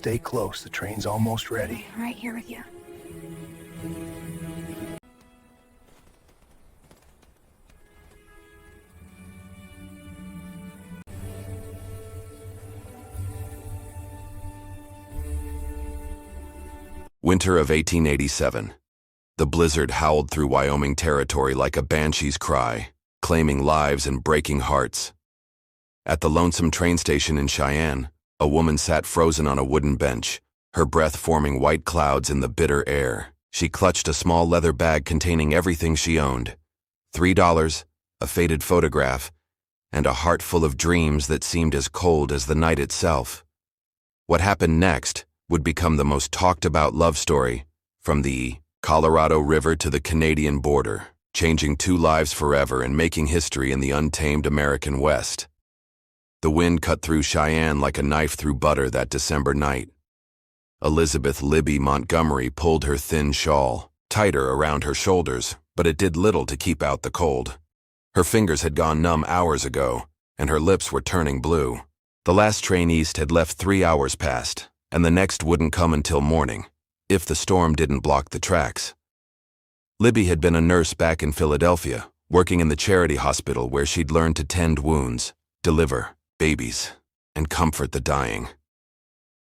Stay close, the train's almost ready. Right here with you. Winter of 1887. The blizzard howled through Wyoming territory like a banshee's cry, claiming lives and breaking hearts. At the lonesome train station in Cheyenne, a woman sat frozen on a wooden bench, her breath forming white clouds in the bitter air. She clutched a small leather bag containing everything she owned: $3, a faded photograph, and a heart full of dreams that seemed as cold as the night itself. What happened next would become the most talked-about love story, from the Colorado River to the Canadian border, changing two lives forever and making history in the untamed American West. The wind cut through Cheyenne like a knife through butter that December night. Elizabeth "Libby" Montgomery pulled her thin shawl tighter around her shoulders, but it did little to keep out the cold. Her fingers had gone numb hours ago, and her lips were turning blue. The last train east had left 3 hours past, and the next wouldn't come until morning, if the storm didn't block the tracks. Libby had been a nurse back in Philadelphia, working in the charity hospital where she'd learned to tend wounds, deliver babies, and comfort the dying.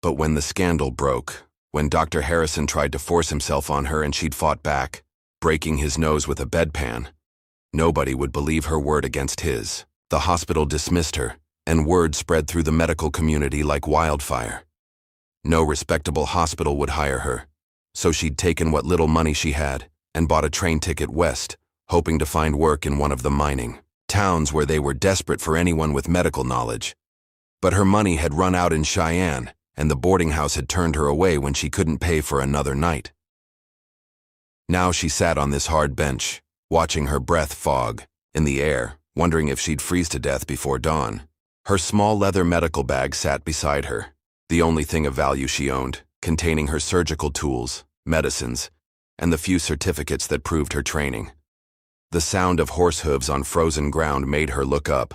But when the scandal broke, when Dr. Harrison tried to force himself on her and she'd fought back, breaking his nose with a bedpan, nobody would believe her word against his. The hospital dismissed her, and word spread through the medical community like wildfire. No respectable hospital would hire her, so she'd taken what little money she had and bought a train ticket west, hoping to find work in one of the mining towns where they were desperate for anyone with medical knowledge. But her money had run out in Cheyenne, and the boarding house had turned her away when she couldn't pay for another night. Now she sat on this hard bench, watching her breath fog in the air, wondering if she'd freeze to death before dawn. Her small leather medical bag sat beside her, the only thing of value she owned, containing her surgical tools, medicines, and the few certificates that proved her training. The sound of horse hooves on frozen ground made her look up.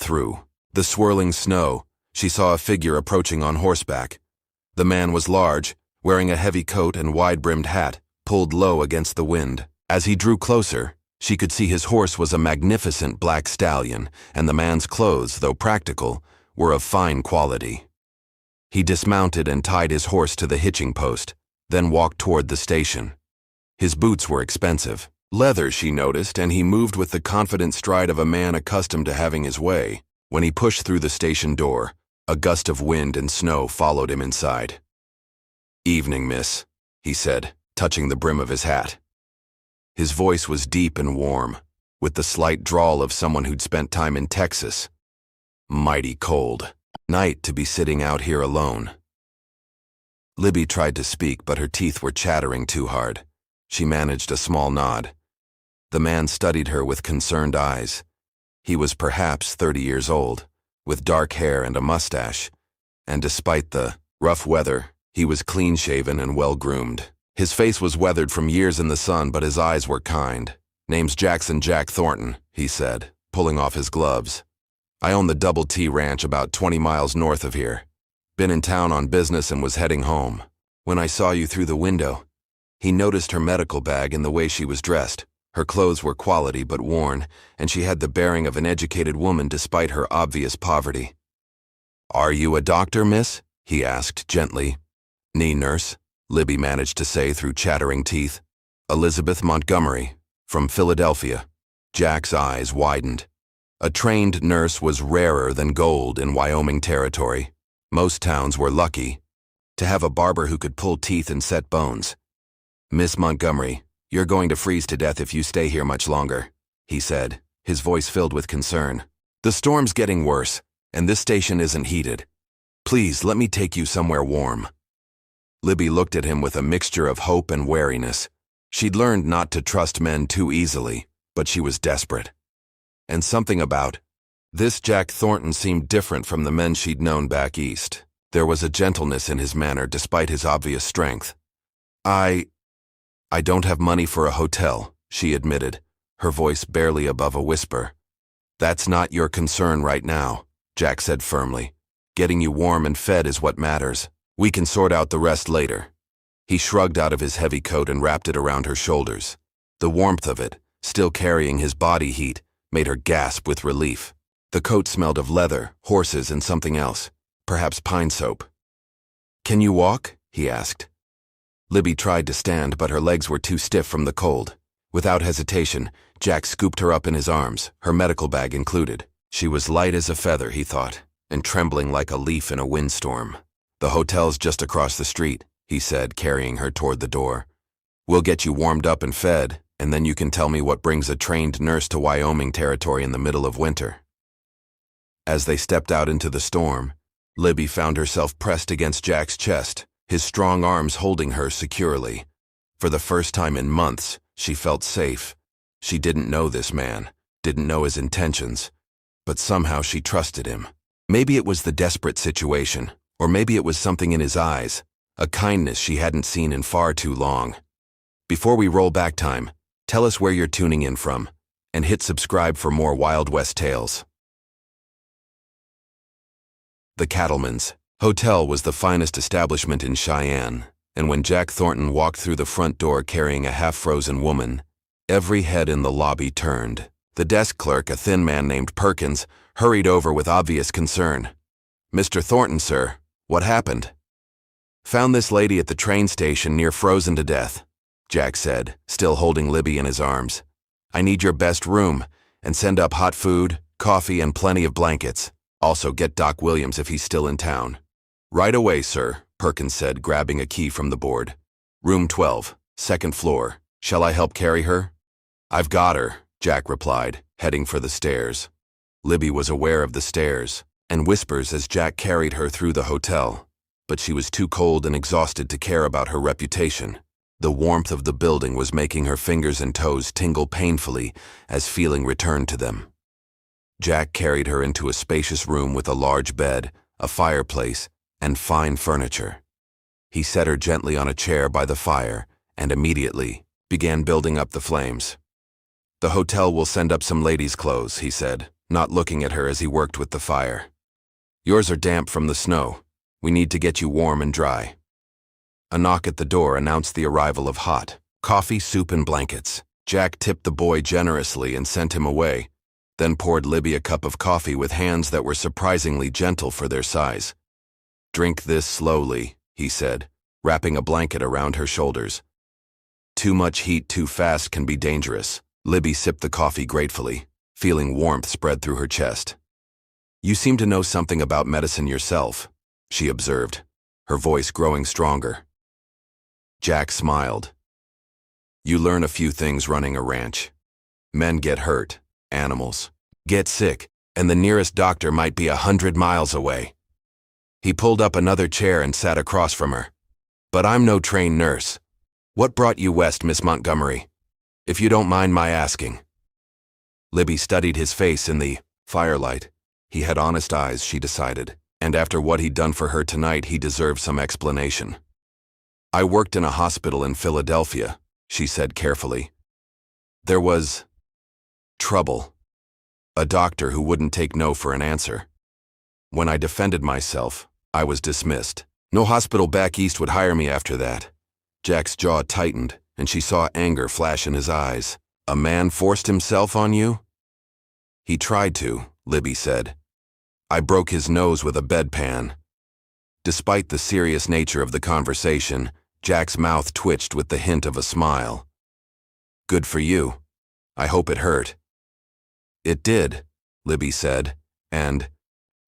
Through the swirling snow, she saw a figure approaching on horseback. The man was large, wearing a heavy coat and wide-brimmed hat, pulled low against the wind. As he drew closer, she could see his horse was a magnificent black stallion, and the man's clothes, though practical, were of fine quality. He dismounted and tied his horse to the hitching post, then walked toward the station. His boots were expensive. Leather, she noticed, and he moved with the confident stride of a man accustomed to having his way. When he pushed through the station door, a gust of wind and snow followed him inside. "Evening, miss," he said, touching the brim of his hat. His voice was deep and warm, with the slight drawl of someone who'd spent time in Texas. "Mighty cold night to be sitting out here alone." Libby tried to speak, but her teeth were chattering too hard. She managed a small nod. The man studied her with concerned eyes. He was perhaps 30 years old, with dark hair and a mustache, and despite the rough weather, he was clean-shaven and well-groomed. His face was weathered from years in the sun, but his eyes were kind. "Name's Jackson Jack Thornton," he said, pulling off his gloves. "I own the Double T Ranch about 20 miles north of here. Been in town on business and was heading home. When I saw you through the window." He noticed her medical bag and the way she was dressed. Her clothes were quality but worn, and she had the bearing of an educated woman despite her obvious poverty. "Are you a doctor, miss?" he asked gently. "Nee, nurse," Libby managed to say through chattering teeth. "Elizabeth Montgomery, from Philadelphia." Jack's eyes widened. A trained nurse was rarer than gold in Wyoming territory. Most towns were lucky to have a barber who could pull teeth and set bones. "Miss Montgomery, you're going to freeze to death if you stay here much longer," he said, his voice filled with concern. "The storm's getting worse, and this station isn't heated. Please let me take you somewhere warm." Libby looked at him with a mixture of hope and wariness. She'd learned not to trust men too easily, but she was desperate. And something about this Jack Thornton seemed different from the men she'd known back east. There was a gentleness in his manner despite his obvious strength. I don't have money for a hotel," she admitted, her voice barely above a whisper. "That's not your concern right now," Jack said firmly. "Getting you warm and fed is what matters." We can sort out the rest later. He shrugged out of his heavy coat and wrapped it around her shoulders. The warmth of it, still carrying his body heat, made her gasp with relief. The coat smelled of leather, horses, and something else, perhaps pine soap. "Can you walk?" he asked. Libby tried to stand, but her legs were too stiff from the cold. Without hesitation, Jack scooped her up in his arms, her medical bag included. She was light as a feather, he thought, and trembling like a leaf in a windstorm. "The hotel's just across the street," he said, carrying her toward the door. "We'll get you warmed up and fed, and then you can tell me what brings a trained nurse to Wyoming territory in the middle of winter." As they stepped out into the storm, Libby found herself pressed against Jack's chest, his strong arms holding her securely. For the first time in months, she felt safe. She didn't know this man, didn't know his intentions, but somehow she trusted him. Maybe it was the desperate situation, or maybe it was something in his eyes, a kindness she hadn't seen in far too long. Before we roll back time, tell us where you're tuning in from, and hit subscribe for more Wild West tales. The Cattleman's Hotel was the finest establishment in Cheyenne, and when Jack Thornton walked through the front door carrying a half-frozen woman, every head in the lobby turned. The desk clerk, a thin man named Perkins, hurried over with obvious concern. "Mr. Thornton, sir, what happened?" "Found this lady at the train station near frozen to death," Jack said, still holding Libby in his arms. "I need your best room, and send up hot food, coffee, and plenty of blankets. Also get Doc Williams if he's still in town." "Right away, sir," Perkins said, grabbing a key from the board. "Room 12, second floor. Shall I help carry her?" "I've got her," Jack replied, heading for the stairs. Libby was aware of the stairs, and whispers as Jack carried her through the hotel, but she was too cold and exhausted to care about her reputation. The warmth of the building was making her fingers and toes tingle painfully as feeling returned to them. Jack carried her into a spacious room with a large bed, a fireplace, and fine furniture. He set her gently on a chair by the fire and immediately began building up the flames. "The hotel will send up some ladies' clothes," he said, not looking at her as he worked with the fire. "Yours are damp from the snow. We need to get you warm and dry." A knock at the door announced the arrival of hot coffee, soup, and blankets. Jack tipped the boy generously and sent him away, then poured Libby a cup of coffee with hands that were surprisingly gentle for their size. "Drink this slowly," he said, wrapping a blanket around her shoulders. "Too much heat too fast can be dangerous." Libby sipped the coffee gratefully, feeling warmth spread through her chest. "You seem to know something about medicine yourself," she observed, her voice growing stronger. Jack smiled. "You learn a few things running a ranch. Men get hurt, animals get sick, and the nearest doctor might be 100 miles away." He pulled up another chair and sat across from her. "But I'm no trained nurse. What brought you west, Miss Montgomery? If you don't mind my asking." Libby studied his face in the firelight. He had honest eyes, she decided, and after what he'd done for her tonight, he deserved some explanation. "I worked in a hospital in Philadelphia," she said carefully. "There was trouble. A doctor who wouldn't take no for an answer. When I defended myself, I was dismissed. No hospital back east would hire me after that." Jack's jaw tightened, and she saw anger flash in his eyes. "A man forced himself on you?" "He tried to," Libby said. "I broke his nose with a bedpan." Despite the serious nature of the conversation, Jack's mouth twitched with the hint of a smile. "Good for you. I hope it hurt." "It did," Libby said, and,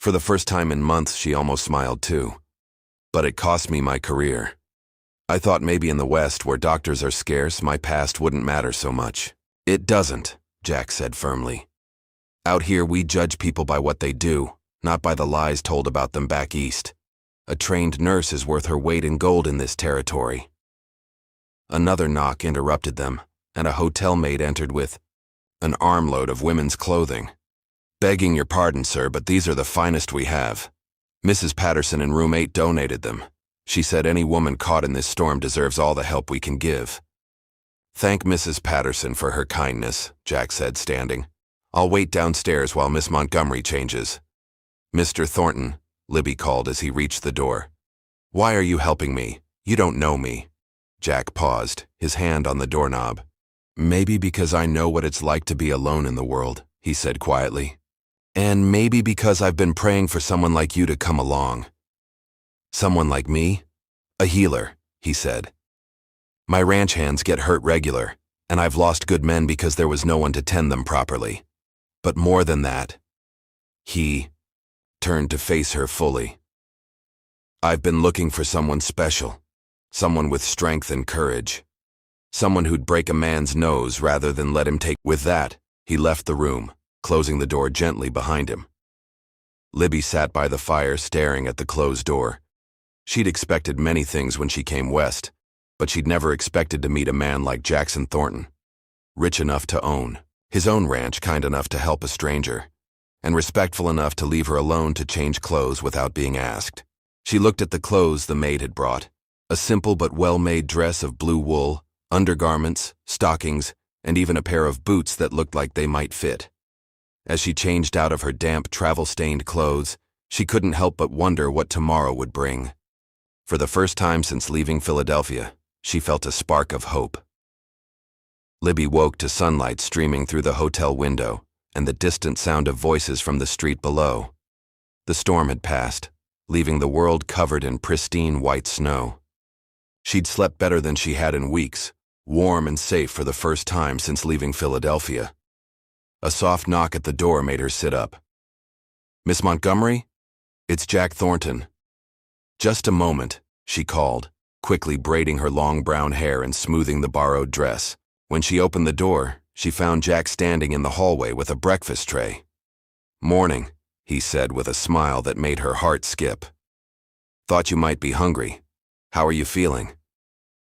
for the first time in months, she almost smiled too. "But it cost me my career. I thought maybe in the West, where doctors are scarce, my past wouldn't matter so much." "It doesn't," Jack said firmly. "Out here, we judge people by what they do, not by the lies told about them back east. A trained nurse is worth her weight in gold in this territory." Another knock interrupted them, and a hotel maid entered with an armload of women's clothing. "Begging your pardon, sir, but these are the finest we have. Mrs. Patterson in room 8 donated them. She said any woman caught in this storm deserves all the help we can give." "Thank Mrs. Patterson for her kindness," Jack said, standing. "I'll wait downstairs while Miss Montgomery changes." "Mr. Thornton," Libby called as he reached the door. Why are you helping me? You don't know me. Jack paused, his hand on the doorknob. Maybe because I know what it's like to be alone in the world, he said quietly. And maybe because I've been praying for someone like you to come along. Someone like me? A healer, he said. My ranch hands get hurt regular, and I've lost good men because there was no one to tend them properly. But more than that, he turned to face her fully. I've been looking for someone special, someone with strength and courage, someone who'd break a man's nose rather than let him take. With that, he left the room, closing the door gently behind him. Libby sat by the fire staring at the closed door. She'd expected many things when she came west, but she'd never expected to meet a man like Jackson Thornton. Rich enough to own his own ranch, kind enough to help a stranger, and respectful enough to leave her alone to change clothes without being asked. She looked at the clothes the maid had brought, a simple but well-made dress of blue wool, undergarments, stockings, and even a pair of boots that looked like they might fit. As she changed out of her damp, travel-stained clothes, she couldn't help but wonder what tomorrow would bring. For the first time since leaving Philadelphia, she felt a spark of hope. Libby woke to sunlight streaming through the hotel window and the distant sound of voices from the street below. The storm had passed, leaving the world covered in pristine white snow. She'd slept better than she had in weeks, warm and safe for the first time since leaving Philadelphia. A soft knock at the door made her sit up. "Miss Montgomery? It's Jack Thornton." "Just a moment," she called, quickly braiding her long brown hair and smoothing the borrowed dress. When she opened the door, she found Jack standing in the hallway with a breakfast tray. "Morning," he said with a smile that made her heart skip. "Thought you might be hungry. How are you feeling?"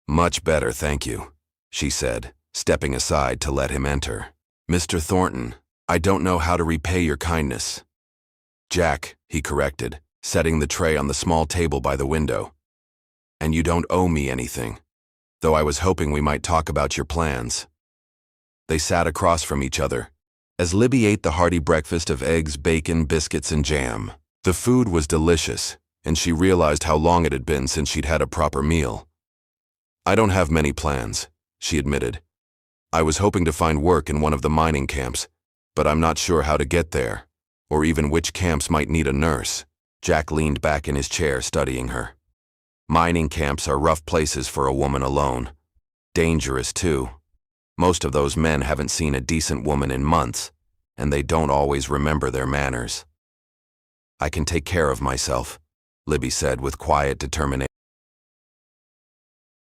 "Much better, thank you," she said, stepping aside to let him enter. "Mr. Thornton, I don't know how to repay your kindness." "Jack," he corrected, setting the tray on the small table by the window. "And you don't owe me anything, though I was hoping we might talk about your plans." They sat across from each other, as Libby ate the hearty breakfast of eggs, bacon, biscuits, and jam. The food was delicious, and she realized how long it had been since she'd had a proper meal. "I don't have many plans," she admitted. "I was hoping to find work in one of the mining camps, but I'm not sure how to get there, or even which camps might need a nurse." Jack leaned back in his chair, studying her. "Mining camps are rough places for a woman alone. Dangerous, too. Most of those men haven't seen a decent woman in months, and they don't always remember their manners." "I can take care of myself," Libby said with quiet determination.